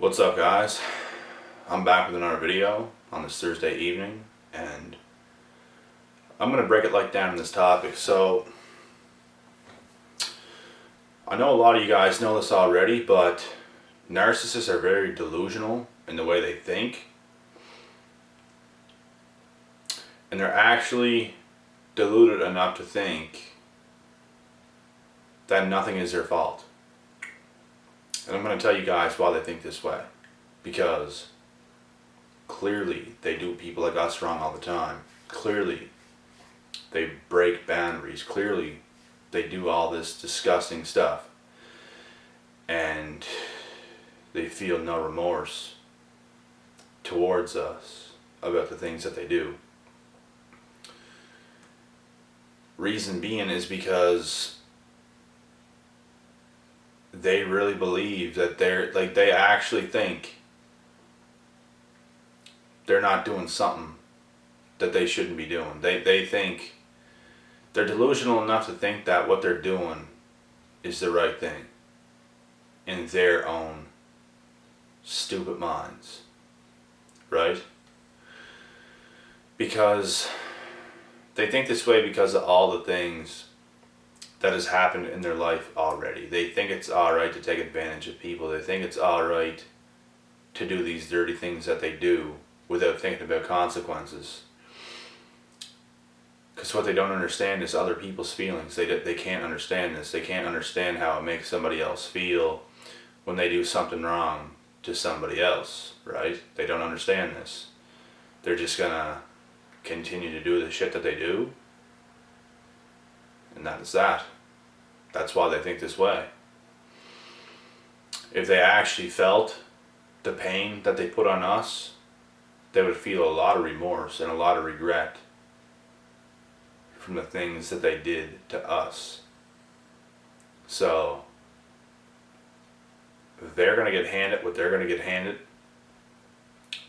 What's up, guys? I'm back with another video on this Thursday evening, and I'm going to break it like down in this topic. So I know a lot of you guys know this already, but narcissists are very delusional in the way they think, and they're actually deluded enough to think that nothing is their fault. And I'm going to tell you guys why they think this way. Because clearly they do people like us wrong all the time. Clearly they break boundaries. Clearly they do all this disgusting stuff. And they feel no remorse towards us about the things that they do. Reason being is because they really believe that they actually think they're not doing something that they shouldn't be doing. They think they're delusional enough to think that what they're doing is the right thing in their own stupid minds, right? Because they think this way because of all the things that has happened in their life already. They think it's alright to take advantage of people. They think it's alright to do these dirty things that they do without thinking about consequences. Because what they don't understand is other people's feelings. They can't understand this. They can't understand how it makes somebody else feel when they do something wrong to somebody else, right? They don't understand this. They're just gonna continue to do the shit that they do, and that is that. That's why they think this way. If they actually felt the pain that they put on us, they would feel a lot of remorse and a lot of regret from the things that they did to us. So they're going to get handed what they're going to get handed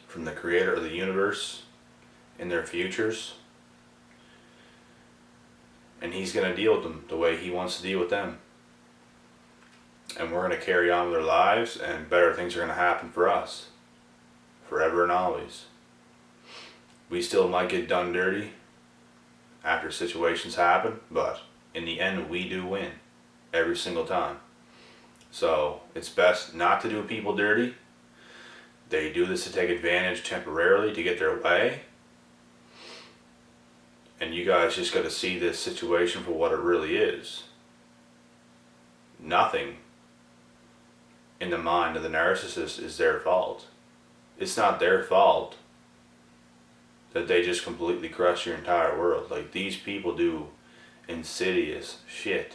from the creator of the universe in their futures. And he's going to deal with them the way he wants to deal with them. And we're going to carry on with our lives, and better things are going to happen for us. Forever and always. We still might get done dirty after situations happen, but in the end we do win. Every single time. So it's best not to do people dirty. They do this to take advantage temporarily to get their way. And you guys just got to see this situation for what it really is. Nothing in the mind of the narcissist is their fault. It's not their fault that they just completely crush your entire world. Like, these people do insidious shit.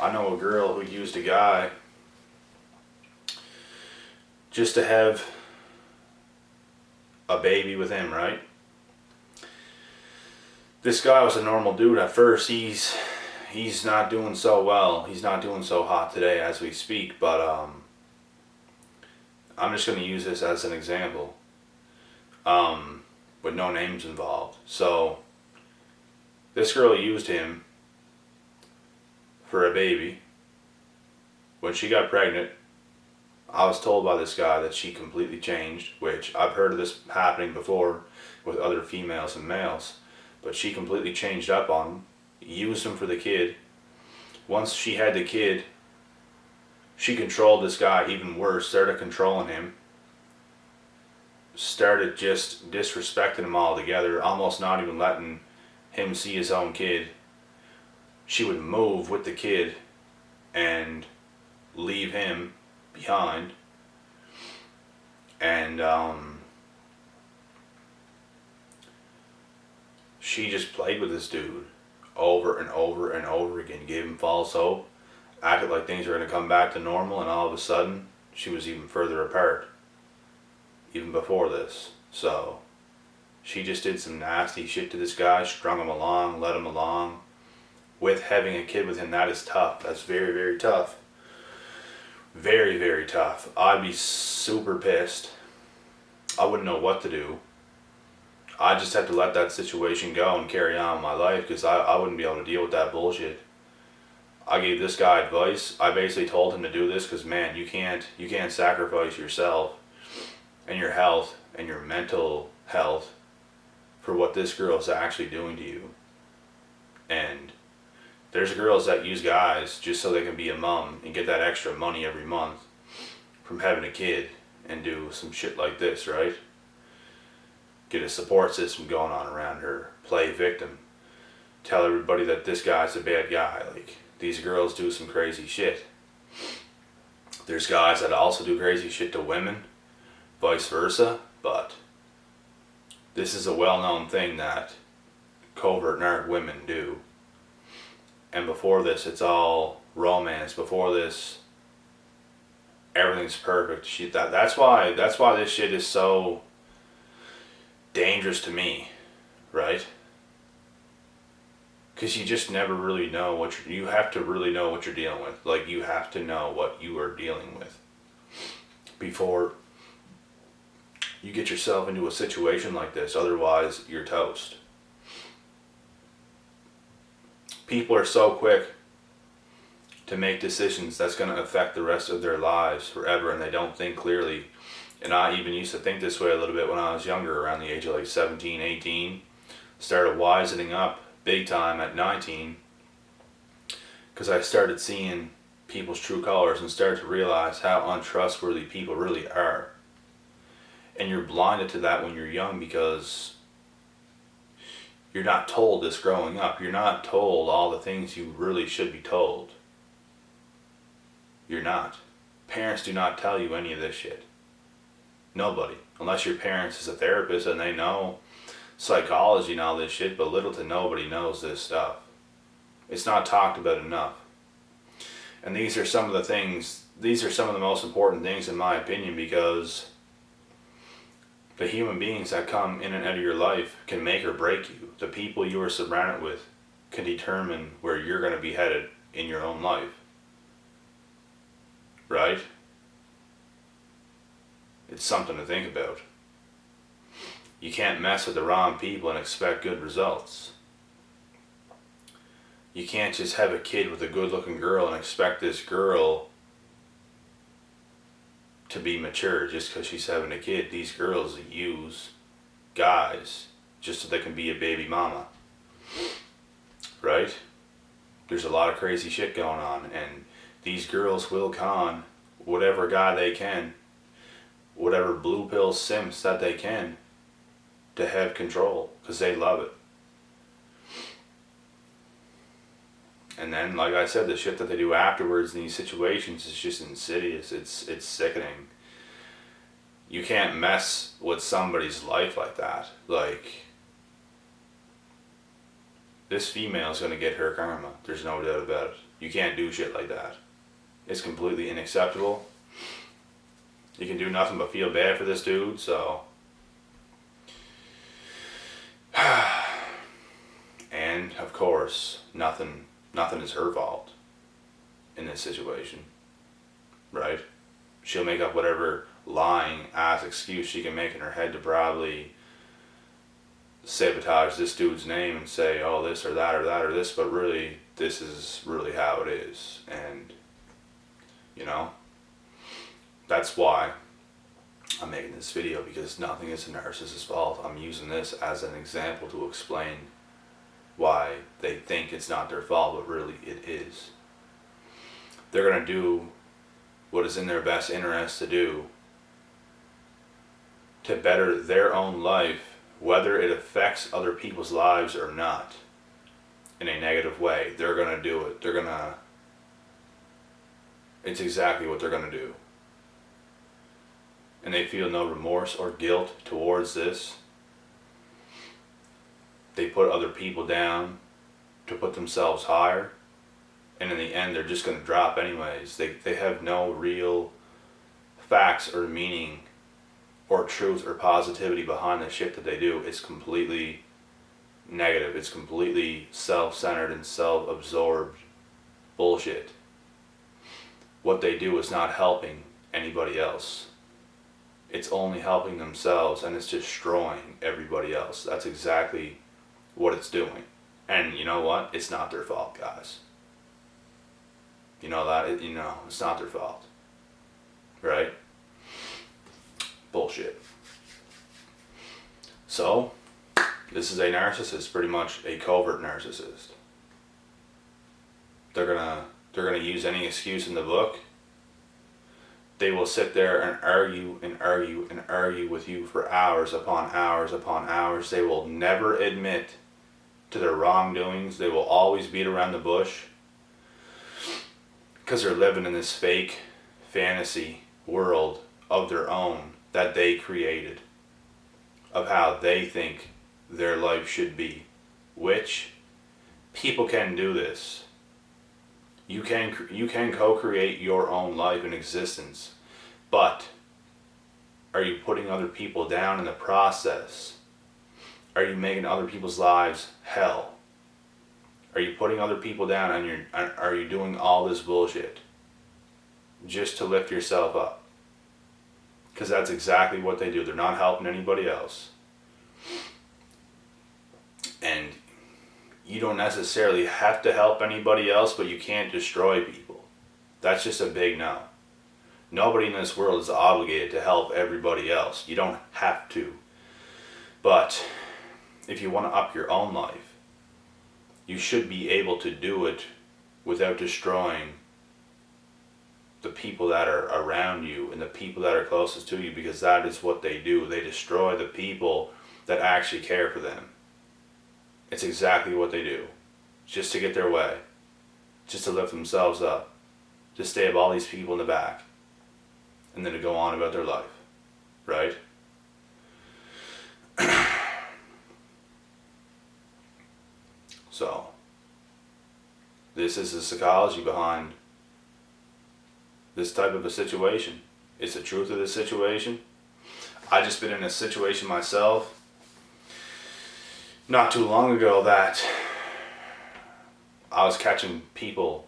I know a girl who used a guy just to have a baby with him, right? This guy was a normal dude at first. He's not doing so well. He's not doing so hot today as we speak, but I'm just going to use this as an example, with no names involved. So this girl used him for a baby. When she got pregnant, I was told by this guy that she completely changed, which I've heard of this happening before with other females and males. But she completely changed up on him, used him for the kid. Once she had the kid, she controlled this guy even worse, started controlling him, started just disrespecting him altogether, almost not even letting him see his own kid. She would move with the kid and leave him behind. And she just played with this dude over and over and over again, gave him false hope, acted like things were going to come back to normal, and all of a sudden she was even further apart, even before this. So she just did some nasty shit to this guy, strung him along, led him along. With having a kid with him, that is tough. That's very, very tough. Very, very tough. I'd be super pissed. I wouldn't know what to do. I just had to let that situation go and carry on with my life, because I wouldn't be able to deal with that bullshit. I gave this guy advice. I basically told him to do this because, man, you can't sacrifice yourself and your health and your mental health for what this girl is actually doing to you. And there's girls that use guys just so they can be a mom and get that extra money every month from having a kid and do some shit like this, right? Get a support system going on around her, play victim, tell everybody that this guy's a bad guy. Like, these girls do some crazy shit. There's guys that also do crazy shit to women, vice versa, but this is a well-known thing that covert narc women do. And before this, it's all romance. Before this, everything's perfect. That's why this shit is so dangerous to me, right? Because you just never really know you have to really know what you're dealing with. Like, you have to know what you are dealing with before you get yourself into a situation like this. Otherwise, you're toast. People are so quick to make decisions that's going to affect the rest of their lives forever, and they don't think clearly. And I even used to think this way a little bit when I was younger, around the age of like 17, 18. Started wisening up big time at 19, because I started seeing people's true colors and started to realize how untrustworthy people really are. And you're blinded to that when you're young because you're not told this growing up. You're not told all the things you really should be told. You're not. Parents do not tell you any of this shit. Nobody. Unless your parents is a therapist and they know psychology and all this shit, but little to nobody knows this stuff. It's not talked about enough. And these are some of the most important things in my opinion, because the human beings that come in and out of your life can make or break you. The people you are surrounded with can determine where you're going to be headed in your own life. Right? It's something to think about. You can't mess with the wrong people and expect good results. You can't just have a kid with a good looking girl and expect this girl to be mature just because she's having a kid. These girls use guys just so they can be a baby mama. Right? There's a lot of crazy shit going on, and these girls will con whatever guy they can, whatever blue pill simps that they can, to have control, because they love it. And then, like I said, the shit that they do afterwards in these situations is just insidious. It's sickening. You can't mess with somebody's life like that. Like, this female's gonna get her karma. There's no doubt about it. You can't do shit like that. It's completely unacceptable. You can do nothing but feel bad for this dude, so. And, of course, nothing is her fault in this situation, right? She'll make up whatever lying ass excuse she can make in her head to probably sabotage this dude's name and say, oh, this or that or that or this, but really, this is really how it is. And, you know, that's why I'm making this video, because nothing is a narcissist's fault. I'm using this as an example to explain why they think it's not their fault, but really it is. They're going to do what is in their best interest to do to better their own life, whether it affects other people's lives or not, in a negative way. They're going to do it. It's exactly what they're going to do. And they feel no remorse or guilt towards this. They put other people down to put themselves higher, and in the end they're just going to drop anyways. They have no real facts or meaning or truth or positivity behind the shit that they do. It's completely negative. It's completely self-centered and self-absorbed bullshit. What they do is not helping anybody else. It's only helping themselves, and it's destroying everybody else. That's exactly what it's doing. And you know what? It's not their fault, guys. You know that, it's not their fault. Right? Bullshit. So, this is a narcissist, pretty much a covert narcissist. They're gonna use any excuse in the book. They will sit there and argue and argue and argue with you for hours upon hours upon hours. They will never admit to their wrongdoings. They will always beat around the bush because they're living in this fake fantasy world of their own that they created, of how they think their life should be, which people can do this. You can co-create your own life and existence, but are you putting other people down in the process? Are you making other people's lives hell? Are you putting other people down and are you doing all this bullshit just to lift yourself up? Because that's exactly what they do. They're not helping anybody else. And you don't necessarily have to help anybody else, but you can't destroy people. That's just a big no. Nobody in this world is obligated to help everybody else. You don't have to. But if you want to up your own life, you should be able to do it without destroying the people that are around you and the people that are closest to you, because that is what they do. They destroy the people that actually care for them. It's exactly what they do. Just to get their way. Just to lift themselves up. To stab all these people in the back. And then to go on about their life. Right? So, this is the psychology behind this type of a situation. It's the truth of the situation. I just been in a situation myself not too long ago that I was catching people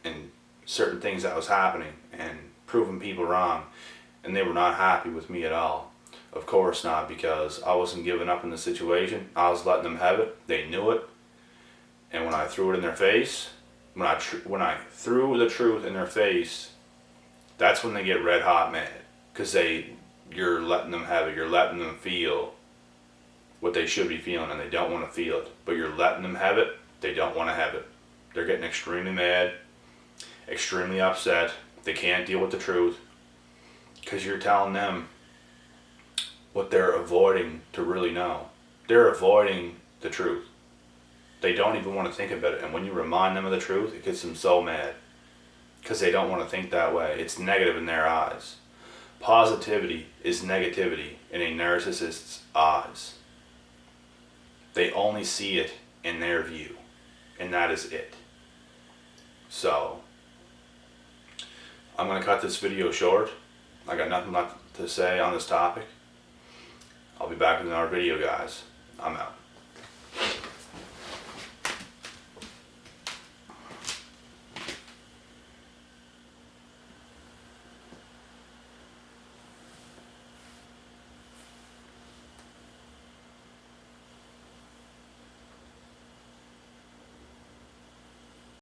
in certain things that was happening and proving people wrong, and they were not happy with me at all. Of course not, because I wasn't giving up in the situation. I was letting them have it. They knew it. And when I threw it in their face, when I threw the truth in their face, that's when they get red hot mad, because you're letting them have it. You're letting them feel what they should be feeling, and they don't want to feel it. But you're letting them have it. They don't want to have it. They're getting extremely mad, extremely upset. They can't deal with the truth because you're telling them what they're avoiding to really know. They're avoiding the truth. They don't even want to think about it. And when you remind them of the truth, it gets them so mad because they don't want to think that way. It's negative in their eyes. Positivity is negativity in a narcissist's eyes. They only see it in their view, and that is it. So, I'm going to cut this video short. I got nothing left to say on this topic. I'll be back with another video, guys. I'm out.